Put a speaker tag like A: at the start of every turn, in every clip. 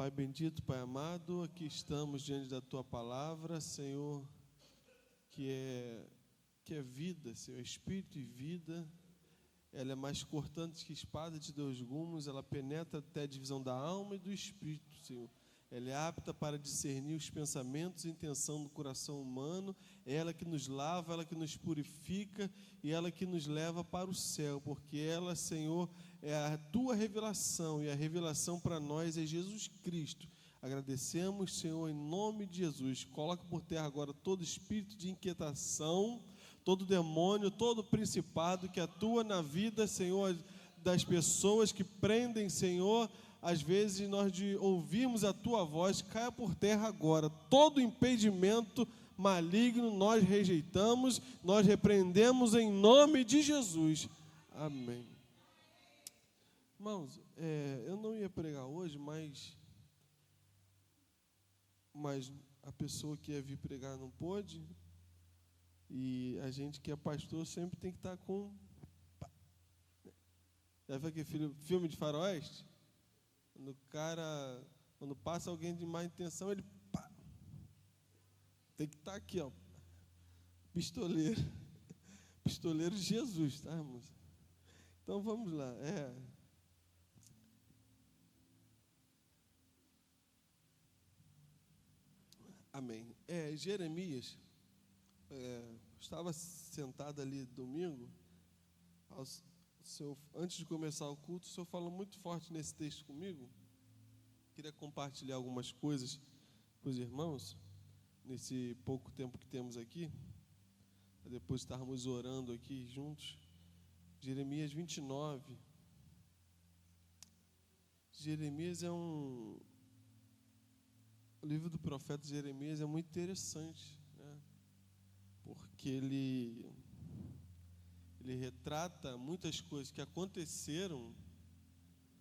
A: Pai bendito, Pai amado, aqui estamos diante da Tua palavra, Senhor, que é vida, Senhor, espírito e vida. Ela é mais cortante que espada de dois gumes, ela penetra até a divisão da alma e do espírito, Senhor. Ela é apta para discernir os pensamentos e intenção do coração humano, é ela que nos lava, ela que nos purifica e ela que nos leva para o céu, porque ela, Senhor, é a Tua revelação e a revelação para nós é Jesus Cristo. Agradecemos, Senhor, em nome de Jesus. Coloca por terra agora todo espírito de inquietação, todo demônio, todo principado que atua na vida, Senhor, das pessoas que prendem, Senhor, às vezes nós de ouvirmos a Tua voz, caia por terra agora. Todo impedimento maligno nós rejeitamos, nós repreendemos em nome de Jesus. Amém. Irmãos, eu não ia pregar hoje, mas a pessoa que ia vir pregar não pôde. E a gente que é pastor sempre tem que estar com... Já viu aquele filme de faroeste? Quando passa alguém de má intenção, ele tem que estar aqui, ó, pistoleiro de Jesus, tá, irmãos? Então vamos lá, amém. Jeremias, estava sentado ali domingo, antes de começar o culto, o senhor falou muito forte nesse texto comigo. Queria compartilhar algumas coisas com os irmãos, nesse pouco tempo que temos aqui, para depois estarmos orando aqui juntos. Jeremias 29. Jeremias o livro do profeta Jeremias é muito interessante, né? Porque ele retrata muitas coisas que aconteceram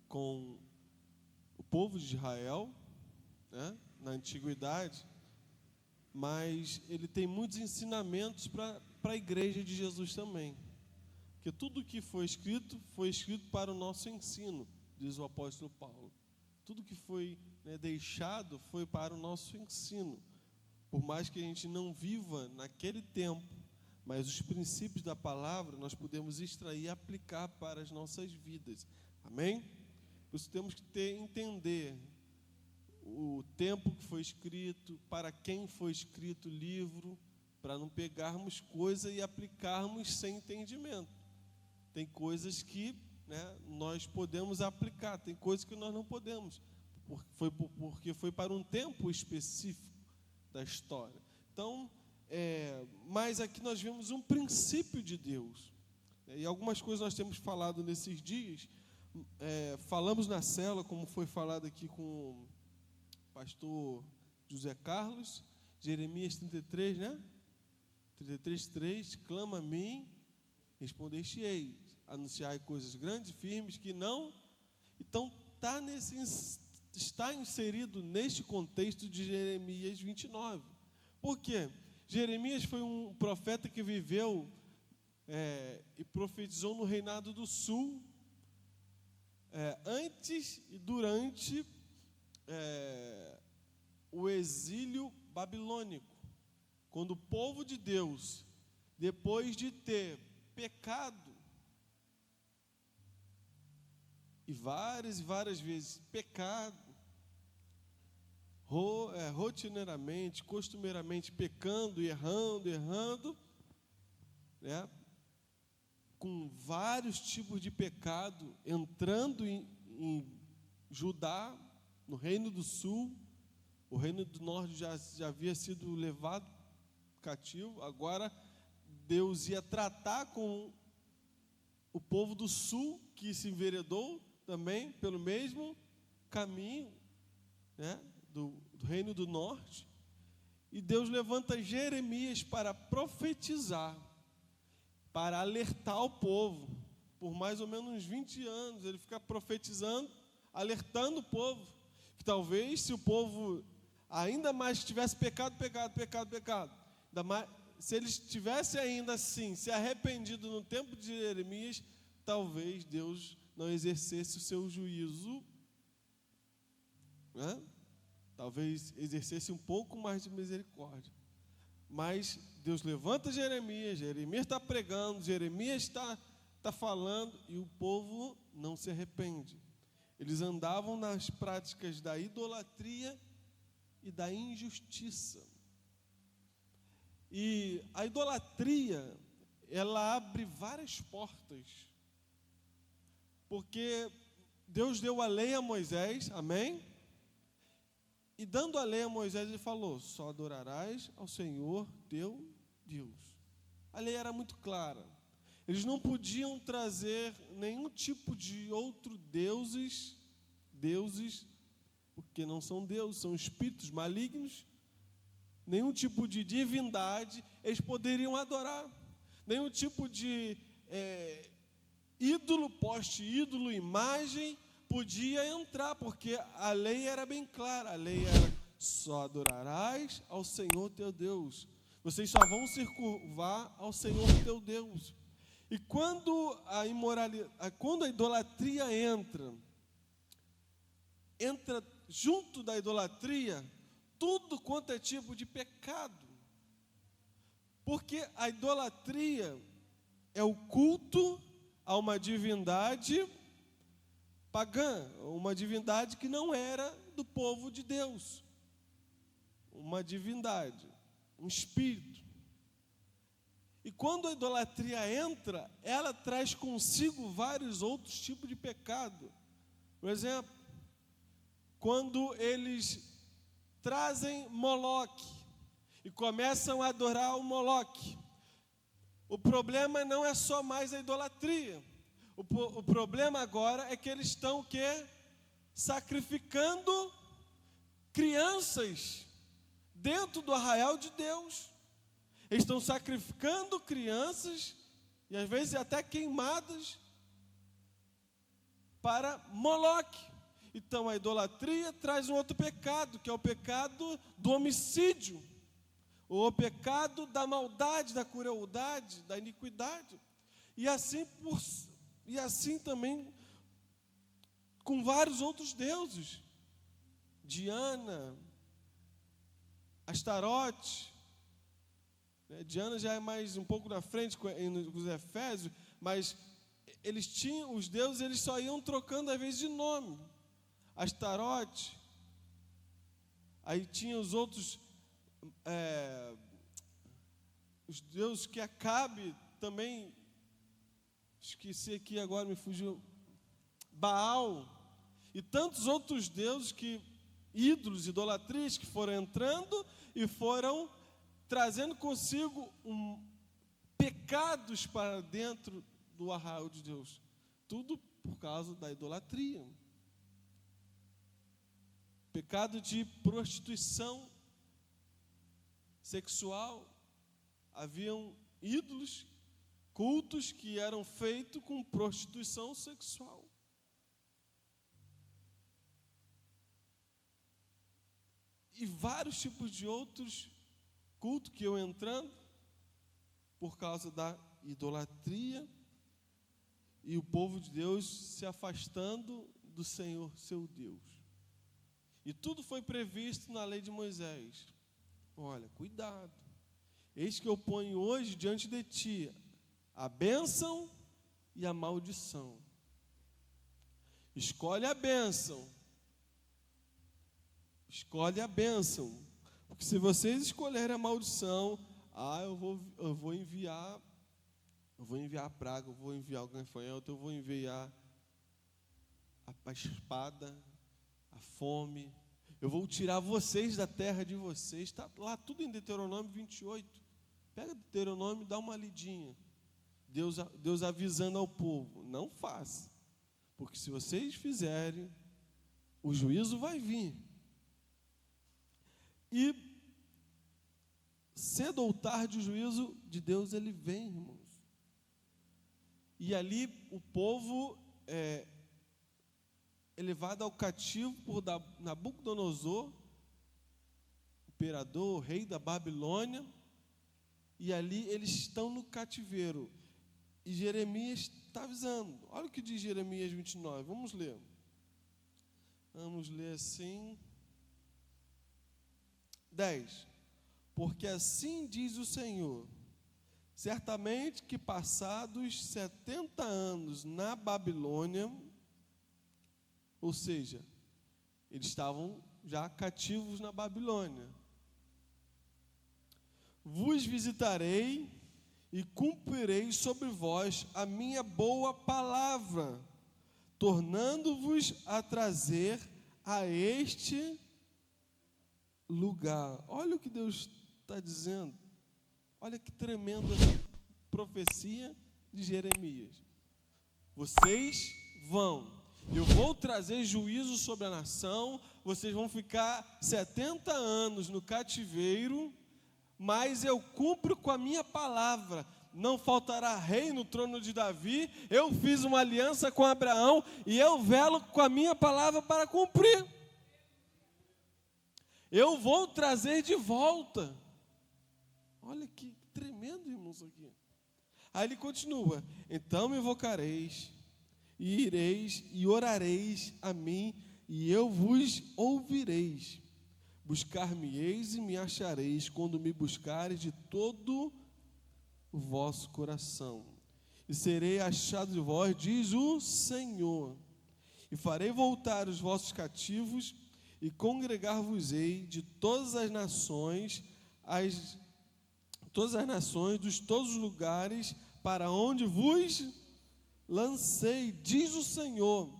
A: com o povo de Israel, né, na antiguidade, mas ele tem muitos ensinamentos para a igreja de Jesus também. Porque tudo que foi escrito para o nosso ensino, diz o apóstolo Paulo. Tudo que foi, né, deixado foi para o nosso ensino. Por mais que a gente não viva naquele tempo, mas os princípios da palavra nós podemos extrair e aplicar para as nossas vidas. Amém? Por isso temos que entender o tempo que foi escrito, para quem foi escrito o livro, para não pegarmos coisa e aplicarmos sem entendimento. Tem coisas que, né, nós podemos aplicar, tem coisas que nós não podemos, porque foi para um tempo específico da história. Então, mas aqui nós vemos um princípio de Deus. E algumas coisas nós temos falado nesses dias. Falamos na célula, como foi falado aqui com o pastor José Carlos, Jeremias 33, né? 33:3, clama a mim, respondeste-ei, anunciai coisas grandes e firmes que não. Então, está inserido neste contexto de Jeremias 29. Por quê? Jeremias foi um profeta que viveu e profetizou no reinado do sul, antes e durante o exílio babilônico, quando o povo de Deus, depois de ter pecado, e várias vezes pecado, rotineiramente, costumeiramente pecando e errando, né? Com vários tipos de pecado, entrando em Judá, no reino do sul. O reino do norte já havia sido levado cativo, agora Deus ia tratar com o povo do sul, que se enveredou também pelo mesmo caminho, né, do reino do norte. E Deus levanta Jeremias para profetizar, para alertar o povo. Por mais ou menos uns 20 anos, ele fica profetizando, alertando o povo, que talvez se o povo ainda mais tivesse pecado, ainda mais, se eles tivessem ainda assim se arrependido no tempo de Jeremias, talvez Deus não exercesse o seu juízo, né, talvez exercesse um pouco mais de misericórdia. Mas Deus levanta Jeremias está pregando, Jeremias está falando, e o povo não se arrepende. Eles andavam nas práticas da idolatria e da injustiça. E a idolatria, ela abre várias portas. Porque Deus deu a lei a Moisés, amém? E dando a lei a Moisés, ele falou: só adorarás ao Senhor teu Deus. A lei era muito clara. Eles não podiam trazer nenhum tipo de outro deuses, porque não são deuses, são espíritos malignos. Nenhum tipo de divindade eles poderiam adorar. Nenhum tipo de ídolo, poste-ídolo, imagem podia entrar, porque a lei era bem clara. A lei era: só adorarás ao Senhor teu Deus. Vocês só vão se curvar ao Senhor teu Deus. E quando a idolatria entra junto da idolatria tudo quanto é tipo de pecado. Porque a idolatria é o culto a uma divindade pagã, uma divindade que não era do povo de Deus. Uma divindade, um espírito. E quando a idolatria entra, ela traz consigo vários outros tipos de pecado. Por exemplo, quando eles trazem Moloque e começam a adorar o Moloque, o problema não é só mais a idolatria. O problema agora é que eles estão o quê? Sacrificando crianças dentro do arraial de Deus. Eles estão sacrificando crianças, e às vezes até queimadas, para Moloque. Então a idolatria traz um outro pecado, que é o pecado do homicídio, ou o pecado da maldade, da crueldade, da iniquidade. E assim também com vários outros deuses. Diana, Astarote. Diana já é mais um pouco na frente com os Efésios, mas eles tinham, os deuses, eles só iam trocando às vezes de nome. Astarote, aí tinha os outros, os deuses que Acabe também, esqueci aqui agora, me fugiu, Baal, e tantos outros deuses, ídolos, idolatrias, que foram entrando e foram trazendo consigo pecados para dentro do arraial de Deus. Tudo por causa da idolatria. Pecado de prostituição sexual. Haviam ídolos, cultos que eram feitos com prostituição sexual. E vários tipos de outros cultos que iam entrando por causa da idolatria e o povo de Deus se afastando do Senhor, seu Deus. E tudo foi previsto na lei de Moisés. Olha, cuidado. Eis que eu ponho hoje diante de ti a bênção e a maldição. Escolhe a bênção. Escolhe a bênção. Porque se vocês escolherem a maldição, eu vou enviar a praga, eu vou enviar o gafanhoto, eu vou enviar a espada, a fome, eu vou tirar vocês da terra de vocês. Está lá tudo em Deuteronômio 28. Pega Deuteronômio e dá uma lidinha. Deus avisando ao povo: não faça, porque se vocês fizerem, o juízo vai vir. E cedo ou tarde o juízo de Deus ele vem, irmãos. E ali o povo é levado ao cativo por Nabucodonosor, imperador, rei da Babilônia, e ali eles estão no cativeiro. E Jeremias está avisando. Olha o que diz Jeremias 29, vamos ler. Vamos ler assim. 10. Porque assim diz o Senhor, certamente que passados 70 anos na Babilônia, ou seja, eles estavam já cativos na Babilônia, vos visitarei e cumprirei sobre vós a minha boa palavra, tornando-vos a trazer a este lugar. Olha o que Deus está dizendo. Olha que tremenda profecia de Jeremias. Vocês vão, eu vou trazer juízo sobre a nação, vocês vão ficar 70 anos no cativeiro, mas eu cumpro com a minha palavra. Não faltará rei no trono de Davi. Eu fiz uma aliança com Abraão e eu velo com a minha palavra para cumprir. Eu vou trazer de volta. Olha que tremendo, irmãos, aqui. Aí ele continua: então me invocareis, e ireis e orareis a mim, e eu vos ouvireis. Buscar-me-eis e me achareis, quando me buscareis de todo o vosso coração. E serei achado de vós, diz o Senhor. E farei voltar os vossos cativos, e congregar-vos-ei de todas as nações, dos todos os lugares, para onde vos lancei, diz o Senhor,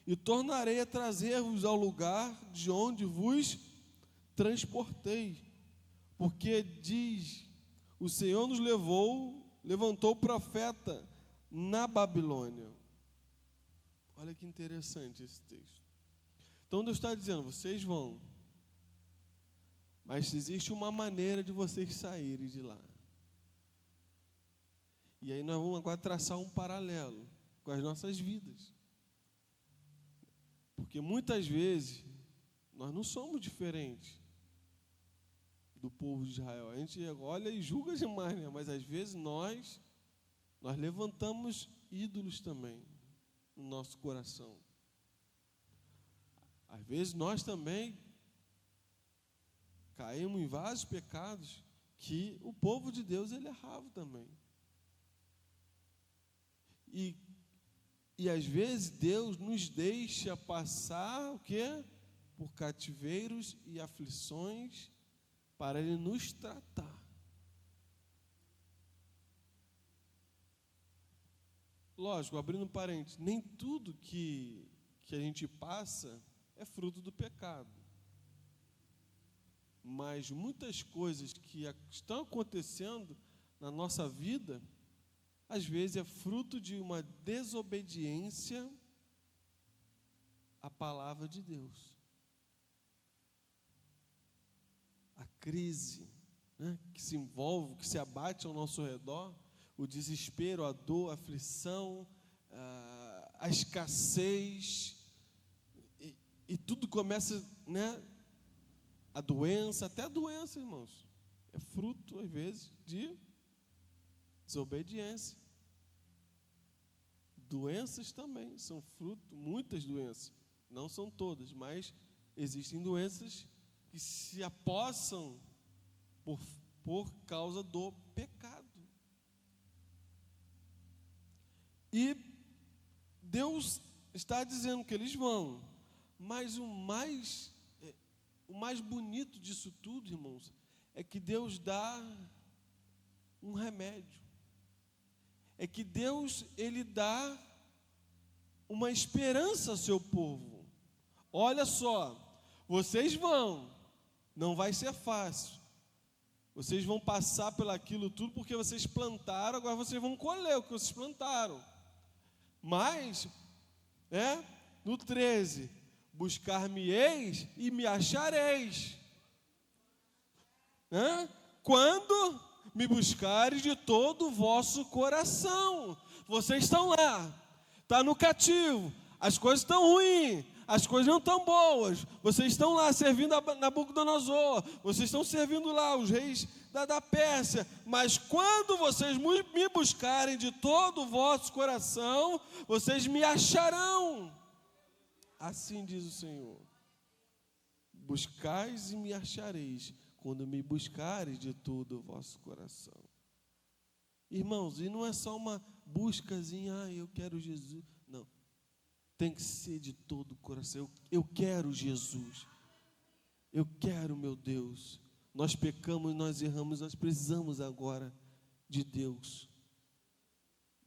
A: e tornarei a trazer-vos ao lugar de onde vos transportei, porque diz, o Senhor nos levantou profeta na Babilônia. Olha que interessante esse texto. Então Deus está dizendo, vocês vão, mas existe uma maneira de vocês saírem de lá. E aí nós vamos agora traçar um paralelo com as nossas vidas. Porque muitas vezes nós não somos diferentes do povo de Israel. A gente olha e julga demais, né? Mas às vezes nós levantamos ídolos também no nosso coração. Às vezes nós também caímos em vários pecados que o povo de Deus ele errava também. E às vezes Deus nos deixa passar o quê? Por cativeiros e aflições para Ele nos tratar. Lógico, abrindo um parênteses, nem tudo que a gente passa é fruto do pecado. Mas muitas coisas que estão acontecendo na nossa vida, às vezes é fruto de uma desobediência à palavra de Deus. A crise, né, que se envolve, que se abate ao nosso redor, o desespero, a dor, a aflição, a escassez, e tudo começa, né? A doença, até a doença, irmãos, é fruto, às vezes, de desobediência. Doenças também são fruto, muitas doenças, não são todas, mas existem doenças que se apossam por causa do pecado. E Deus está dizendo que eles vão, mas o mais bonito disso tudo, irmãos, é que Deus dá um remédio. É que Deus, Ele dá uma esperança ao seu povo. Olha só, vocês vão, não vai ser fácil. Vocês vão passar por aquilo tudo porque vocês plantaram, agora vocês vão colher o que vocês plantaram. Mas, no 13, buscar-me-eis e me achareis. Quando me buscares de todo o vosso coração. Vocês estão lá, está no cativo, as coisas estão ruins, as coisas não estão boas, vocês estão lá servindo a Nabucodonosor, vocês estão servindo lá os reis da Pérsia, mas quando vocês me buscarem de todo o vosso coração, vocês me acharão. Assim diz o Senhor. Buscais e me achareis, quando me buscares de todo o vosso coração. Irmãos, e não é só uma buscazinha, eu quero Jesus. Não, tem que ser de todo o coração. Eu quero Jesus. Eu quero, meu Deus. Nós pecamos, nós erramos, nós precisamos agora de Deus.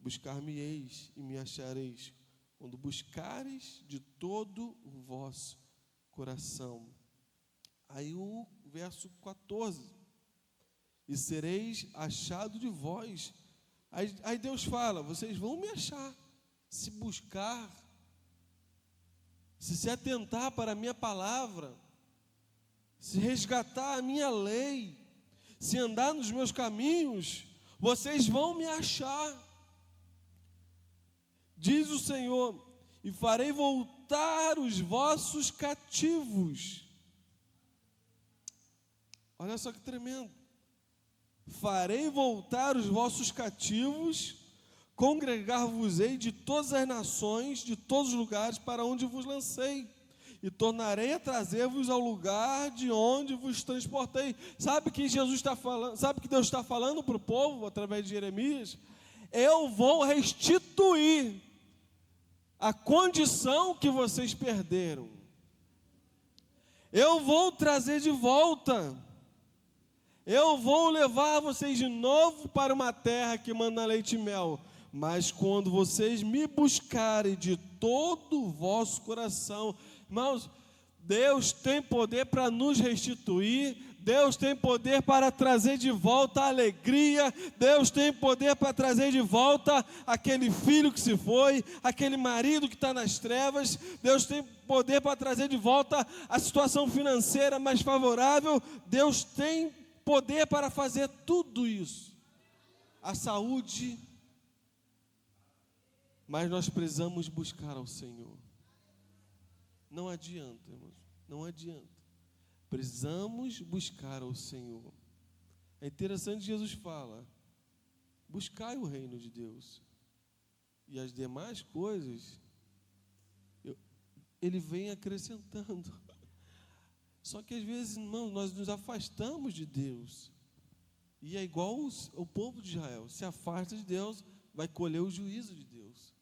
A: Buscar-me-eis e me achareis, quando buscares de todo o vosso coração. Aí o verso 14. E sereis achado de vós. Aí Deus fala, vocês vão me achar, se buscar, se atentar para a minha palavra, se resgatar a minha lei, se andar nos meus caminhos, vocês vão me achar. Diz o Senhor, e farei voltar os vossos cativos. Olha só que tremendo. Farei voltar os vossos cativos, congregar-vos-ei de todas as nações, de todos os lugares para onde vos lancei, e tornarei a trazer-vos ao lugar de onde vos transportei. Sabe que Jesus está falando? Sabe que Deus está falando para o povo através de Jeremias? Eu vou restituir a condição que vocês perderam. Eu vou trazer de volta. Eu vou levar vocês de novo para uma terra que manda leite e mel. Mas quando vocês me buscarem de todo o vosso coração, irmãos, Deus tem poder para nos restituir. Deus tem poder para trazer de volta a alegria. Deus tem poder para trazer de volta aquele filho que se foi, aquele marido que está nas trevas. Deus tem poder para trazer de volta a situação financeira mais favorável. Deus tem poder para fazer tudo isso. A saúde. Mas nós precisamos buscar ao Senhor. Não adianta, irmãos, não adianta. Precisamos buscar ao Senhor. É interessante, Jesus fala, buscai o reino de Deus. E as demais coisas, Ele vem acrescentando. Só que às vezes, irmãos, nós nos afastamos de Deus. E é igual o povo de Israel, se afasta de Deus, vai colher o juízo de Deus.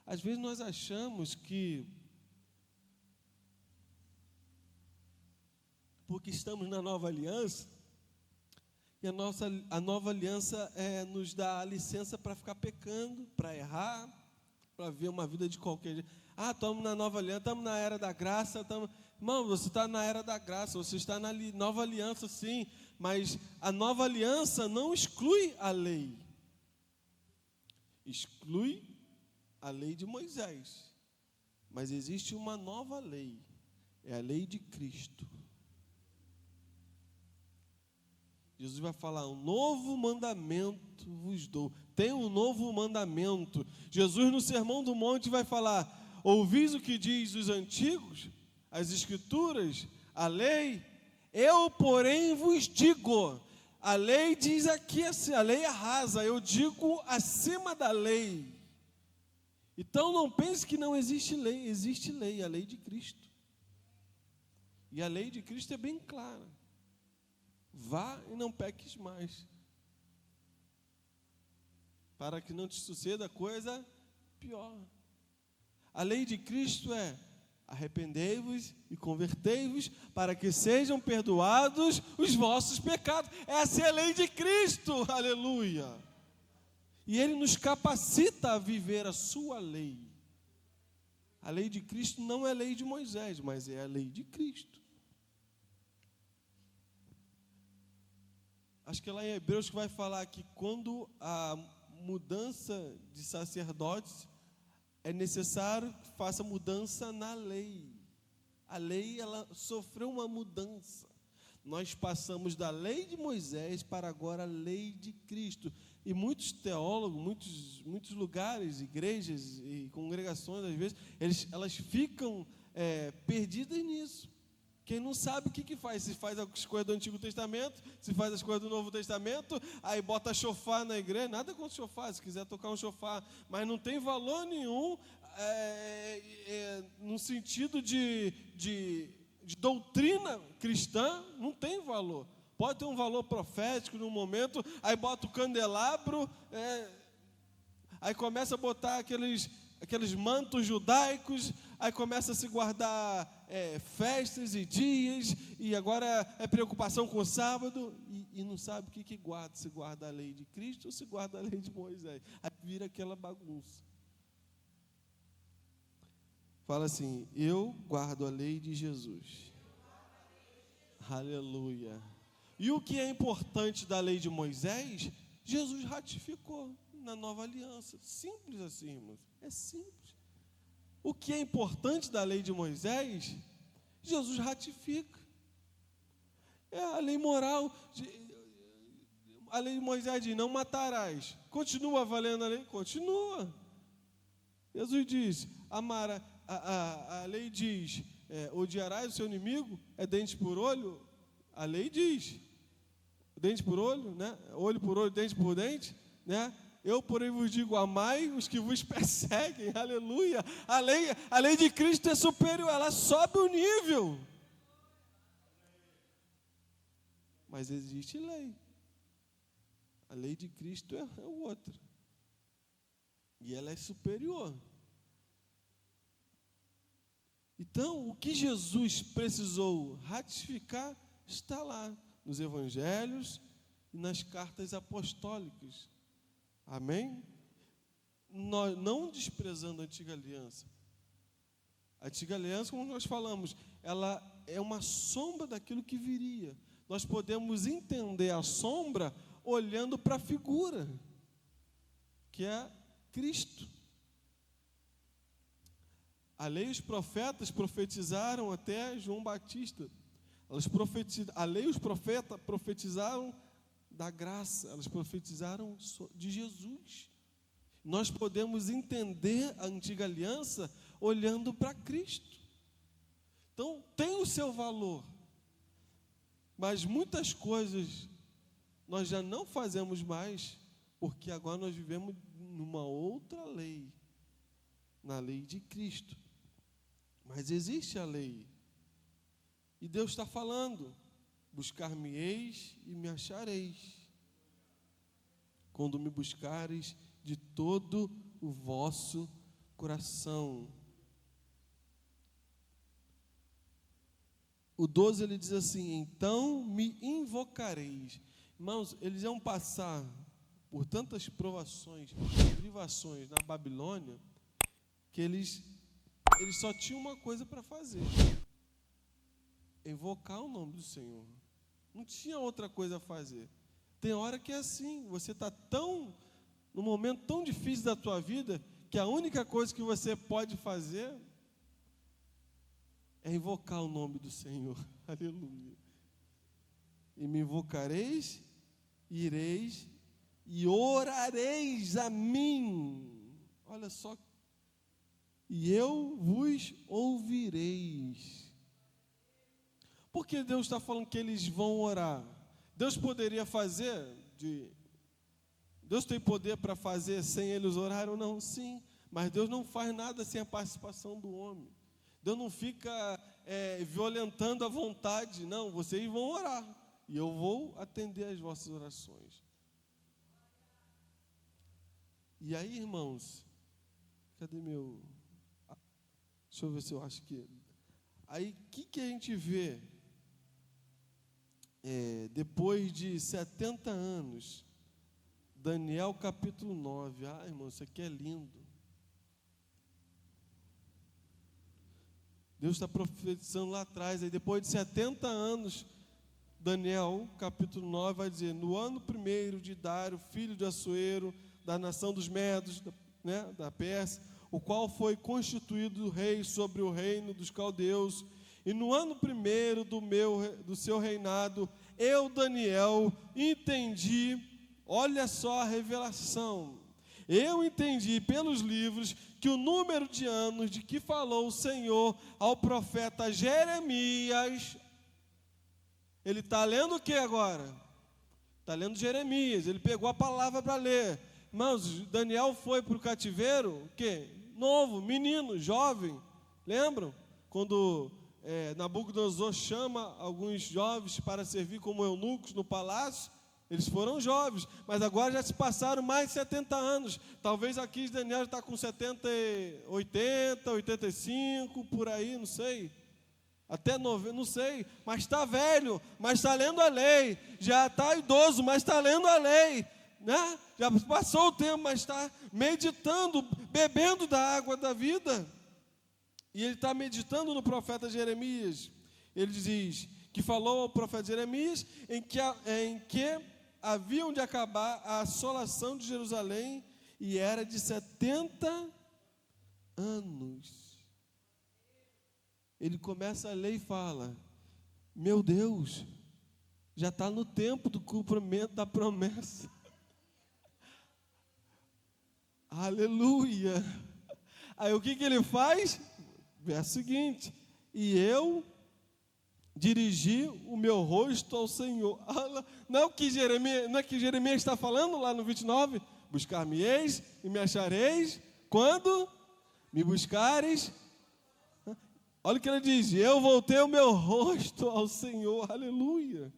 A: Às vezes nós achamos que porque estamos na nova aliança, e a nova aliança nos dá a licença para ficar pecando, para errar, para ver uma vida de qualquer jeito. Estamos na nova aliança, estamos na era da graça. Irmão, você está na era da graça, você está na nova aliança, sim, mas a nova aliança não exclui a lei. Exclui a lei de Moisés. Mas existe uma nova lei, é a lei de Cristo. Jesus vai falar, um novo mandamento vos dou. Tem um novo mandamento. Jesus no Sermão do Monte vai falar, ouvis o que diz os antigos, as escrituras, a lei? Eu, porém, vos digo. A lei diz aqui assim, a lei é rasa, eu digo acima da lei. Então não pense que não existe lei, a lei de Cristo. E a lei de Cristo é bem clara. Vá e não peques mais, para que não te suceda coisa pior. A lei de Cristo é: arrependei-vos e convertei-vos, para que sejam perdoados os vossos pecados. Essa é a lei de Cristo, aleluia. E Ele nos capacita a viver a sua lei. A lei de Cristo não é a lei de Moisés, mas é a lei de Cristo. Acho que é lá em Hebreus que vai falar que quando a mudança de sacerdotes, é necessário que faça mudança na lei. A lei, ela sofreu uma mudança. Nós passamos da lei de Moisés para agora a lei de Cristo. E muitos teólogos, muitos lugares, igrejas e congregações, às vezes, elas ficam perdidas nisso. Quem não sabe o que faz, se faz as coisas do Antigo Testamento, se faz as coisas do Novo Testamento, aí bota chofar na igreja, nada contra chofar, se quiser tocar um chofar, mas não tem valor nenhum no sentido de de doutrina cristã não tem valor. Pode ter um valor profético num momento, aí bota o candelabro, aí começa a botar aqueles mantos judaicos, aí começa a se guardar festas e dias, e agora é preocupação com o sábado, e não sabe o que guarda, se guarda a lei de Cristo ou se guarda a lei de Moisés. Aí vira aquela bagunça. Fala assim: eu guardo a lei de Jesus. Aleluia. E o que é importante da lei de Moisés, Jesus ratificou na nova aliança. Simples assim, irmãos. É simples. O que é importante da lei de Moisés, Jesus ratifica. É a lei moral. A lei de Moisés diz: não matarás. Continua valendo a lei? Continua. Jesus diz: a lei diz: odiarás o seu inimigo, é dente por olho. A lei diz: dente por olho, né? Olho por olho, dente por dente, né? Eu, porém, vos digo: amai os que vos perseguem. Aleluia. A lei de Cristo é superior, ela sobe o nível. Mas existe lei. A lei de Cristo é outra. E ela é superior. Então, o que Jesus precisou ratificar está lá nos evangelhos e nas cartas apostólicas. Amém? Nós não desprezando a antiga aliança. A antiga aliança, como nós falamos, ela é uma sombra daquilo que viria. Nós podemos entender a sombra olhando para a figura, que é Cristo. A lei e os profetas profetizaram até João Batista. A lei e os profetas profetizaram da graça, elas profetizaram de Jesus. Nós podemos entender a antiga aliança olhando para Cristo. Então, tem o seu valor, mas muitas coisas nós já não fazemos mais, porque agora nós vivemos numa outra lei, na lei de Cristo. Mas existe a lei, e Deus está falando: buscar-me-eis e me achareis, quando me buscareis de todo o vosso coração. O 12 ele diz assim: então me invocareis. Irmãos, eles iam passar por tantas provações, privações na Babilônia, que eles só tinham uma coisa para fazer: invocar o nome do Senhor. Não tinha outra coisa a fazer. Tem hora que é assim, você está num momento tão difícil da tua vida, que a única coisa que você pode fazer é invocar o nome do Senhor. Aleluia. E me invocareis, ireis e orareis a mim. Olha só. E eu vos ouvireis. Por que Deus está falando que eles vão orar? Deus poderia fazer, Deus tem poder para fazer sem eles orarem ou não? Sim, mas Deus não faz nada sem a participação do homem. Deus não fica violentando a vontade. Não, vocês vão orar e eu vou atender as vossas orações. E aí, irmãos, cadê meu... Deixa eu ver se eu acho que... Aí, o que a gente vê? Depois de 70 anos, Daniel capítulo 9. Ah, irmão, isso aqui é lindo. Deus está profetizando lá atrás. Aí depois de 70 anos, Daniel capítulo 9 vai dizer: no ano primeiro de Dário, filho de Assuero, da nação dos Medos, da Pérsia, o qual foi constituído rei sobre o reino dos caldeus, e no ano primeiro do seu reinado, eu, Daniel, entendi, olha só a revelação, eu entendi pelos livros que o número de anos de que falou o Senhor ao profeta Jeremias. Ele está lendo o que agora? Está lendo Jeremias, ele pegou a palavra para ler. Irmãos, Daniel foi para o cativeiro, o quê? Novo, menino, jovem, lembram? Quando Nabucodonosor chama alguns jovens para servir como eunucos no palácio. Eles foram jovens, mas agora já se passaram mais de 70 anos. Talvez aqui Daniel está com 70, 80, 85, por aí, não sei. Até 90, não sei. Mas está velho, mas está lendo a lei. Já está idoso, mas está lendo a lei. Né? Já passou o tempo, mas está meditando, bebendo da água da vida. E ele está meditando no profeta Jeremias. Ele diz que falou ao profeta Jeremias em que haviam de acabar a assolação de Jerusalém, e era de 70 anos. Ele começa a ler e fala: meu Deus, já está no tempo do cumprimento da promessa. Aleluia. Aí o que ele faz? Verso seguinte: e eu dirigi o meu rosto ao Senhor. Não é que Jeremias está falando lá no 29? Buscar-me-eis e me achareis quando me buscares. Olha o que ele diz: eu voltei o meu rosto ao Senhor, aleluia,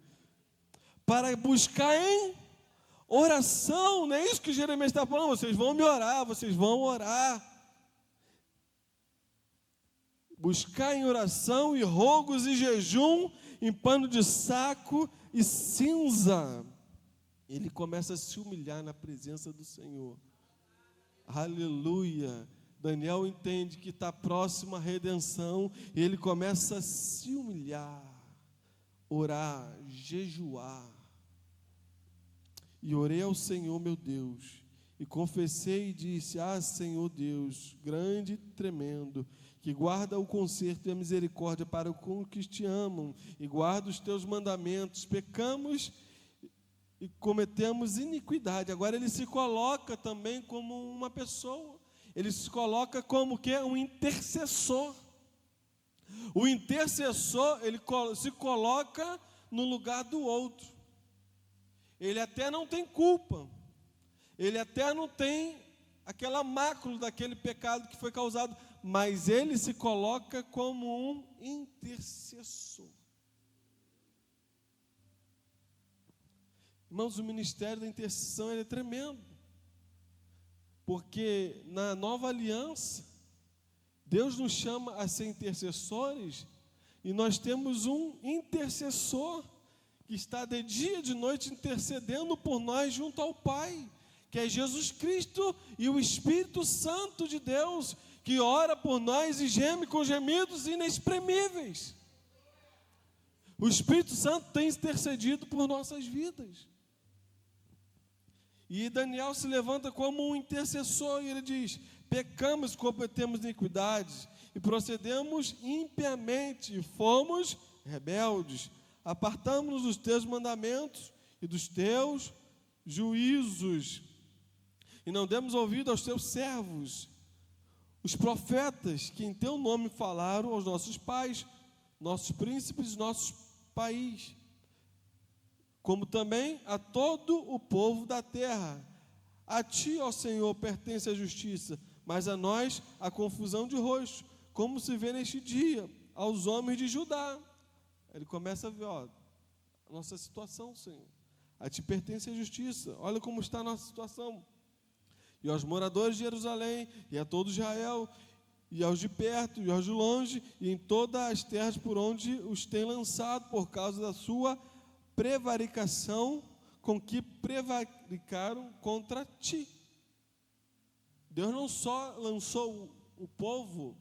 A: para buscar em oração. Não é isso que Jeremias está falando? Vocês vão me orar, vocês vão orar. Buscar em oração e rogos e jejum, em pano de saco e cinza. Ele começa a se humilhar na presença do Senhor. Aleluia. Daniel entende que está próximo à redenção, e ele começa a se humilhar, orar, jejuar. E orei ao Senhor meu Deus, e confessei e disse: Senhor Deus, grande e tremendo, que guarda o conserto e a misericórdia para com os que te amam, e guarda os teus mandamentos. Pecamos e cometemos iniquidade. Agora ele se coloca também como uma pessoa. Ele se coloca como que um intercessor. O intercessor, ele se coloca no lugar do outro. Ele até não tem culpa. Ele até não tem aquela mácula daquele pecado que foi causado, mas ele se coloca como um intercessor. Irmãos, o ministério da intercessão é tremendo, porque na nova aliança, Deus nos chama a ser intercessores, e nós temos um intercessor que está de dia e de noite intercedendo por nós junto ao Pai, que é Jesus Cristo e o Espírito Santo de Deus, que ora por nós e geme com gemidos inexprimíveis. O Espírito Santo tem intercedido por nossas vidas. E Daniel se levanta como um intercessor, e ele diz: pecamos, cometemos iniquidades, e procedemos impiamente, e fomos rebeldes, apartamos-nos dos teus mandamentos e dos teus juízos, e não demos ouvido aos teus servos, os profetas, que em teu nome falaram aos nossos pais, nossos príncipes, nosso país, como também a todo o povo da terra. A ti, ó Senhor, pertence a justiça, mas a nós a confusão de rosto, como se vê neste dia aos homens de Judá. Ele começa a ver, a nossa situação, Senhor. A ti pertence a justiça, olha como está a nossa situação. E aos moradores de Jerusalém, e a todo Israel, e aos de perto, e aos de longe, e em todas as terras por onde os tem lançado, por causa da sua prevaricação, com que prevaricaram contra ti. Deus não só lançou o povo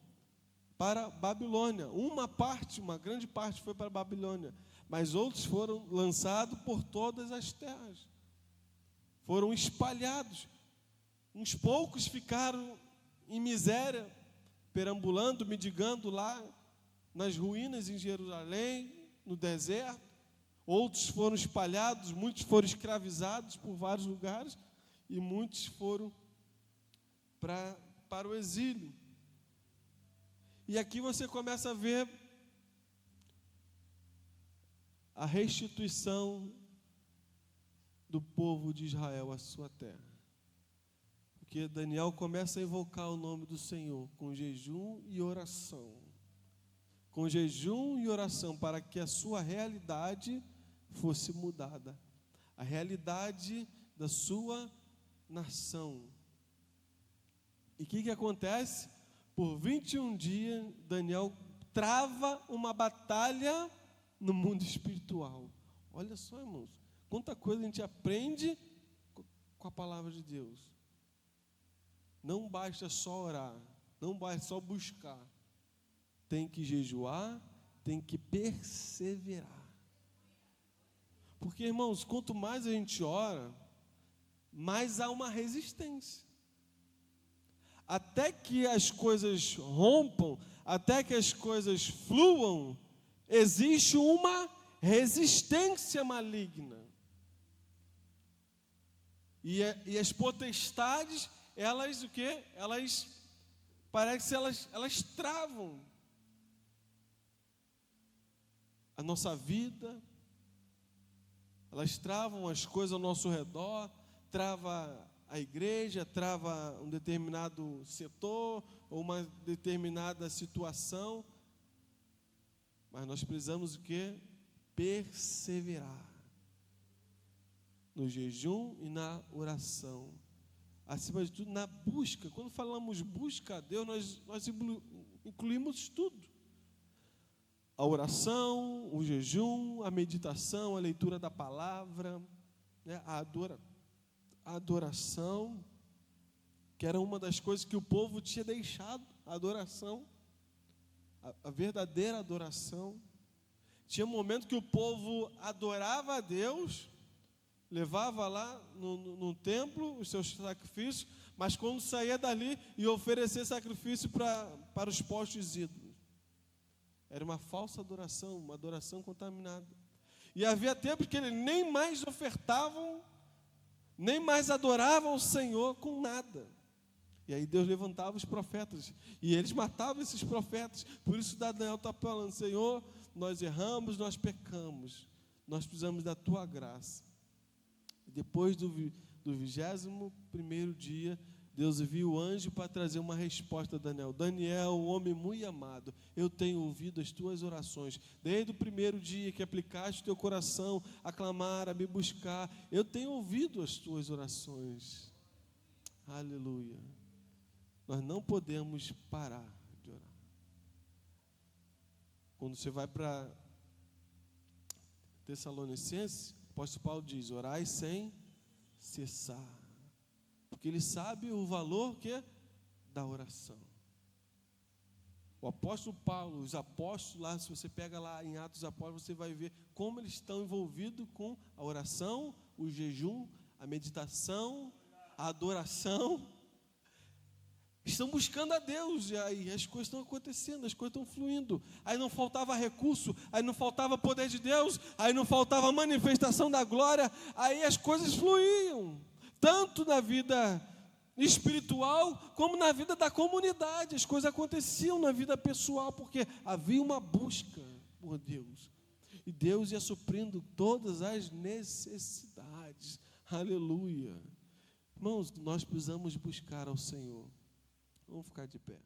A: para Babilônia, uma grande parte foi para Babilônia, mas outros foram lançados por todas as terras, foram espalhados. Uns poucos ficaram em miséria, perambulando, mendigando lá nas ruínas em Jerusalém, no deserto. Outros foram espalhados, muitos foram escravizados por vários lugares, e muitos foram para o exílio. E aqui você começa a ver a restituição do povo de Israel à sua terra. Porque Daniel começa a invocar o nome do Senhor com jejum e oração. com jejum e oração, para que a sua realidade fosse mudada. A realidade da sua nação. E o que acontece? Por 21 dias, Daniel trava uma batalha no mundo espiritual. Olha só, irmãos, quanta coisa a gente aprende com a palavra de Deus. Não basta só orar, não basta só buscar. Tem que jejuar, tem que perseverar. Porque, irmãos, quanto mais a gente ora, mais há uma resistência. Até que as coisas rompam, até que as coisas fluam, existe uma resistência maligna. E as potestades, elas o quê? Elas, parece que elas travam a nossa vida, elas travam as coisas ao nosso redor, trava a igreja, trava um determinado setor ou uma determinada situação, mas nós precisamos o quê? Perseverar no jejum e na oração, acima de tudo na busca. Quando falamos busca a Deus, nós incluímos tudo: a oração, o jejum, a meditação, a leitura da palavra, né? A adoração, que era uma das coisas que o povo tinha deixado, a adoração, a verdadeira adoração. Tinha um momento que o povo adorava a Deus, levava lá no templo os seus sacrifícios, mas quando saía dali ia oferecer sacrifício para os postos ídolos. Era uma falsa adoração, uma adoração contaminada. E havia tempos que eles nem mais ofertavam, nem mais adoravam o Senhor com nada. E aí Deus levantava os profetas, e eles matavam esses profetas. Por isso Daniel está falando: Senhor, nós erramos, nós pecamos, nós precisamos da Tua graça. E depois do 21º dia, Deus envia o anjo para trazer uma resposta a Daniel. Daniel, um homem muito amado, eu tenho ouvido as tuas orações. Desde o primeiro dia que aplicaste o teu coração a clamar, a me buscar, eu tenho ouvido as tuas orações. Aleluia. Nós não podemos parar de orar. Quando você vai para Tessalonicenses, o apóstolo Paulo diz: orai sem cessar. Porque ele sabe o valor da oração. O apóstolo Paulo, os apóstolos lá, se você pega lá em Atos dos Apóstolos, você vai ver como eles estão envolvidos com a oração, o jejum, a meditação, a adoração. Estão buscando a Deus, e aí as coisas estão acontecendo, as coisas estão fluindo. Aí não faltava recurso, aí não faltava poder de Deus, aí não faltava manifestação da glória, aí as coisas fluíam. Tanto na vida espiritual, como na vida da comunidade. As coisas aconteciam na vida pessoal, porque havia uma busca por Deus. E Deus ia suprindo todas as necessidades. Aleluia. Irmãos, nós precisamos buscar ao Senhor. Vamos ficar de pé.